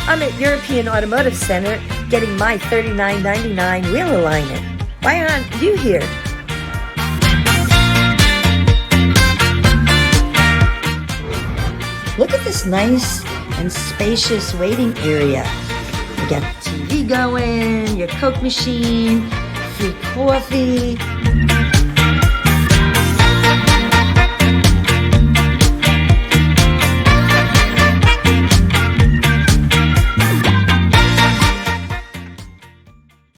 I'm at European Automotive Center getting my $39.99 wheel alignment. Why aren't you here? Look at this nice and spacious waiting area. You got the TV going, your Coke machine, free coffee,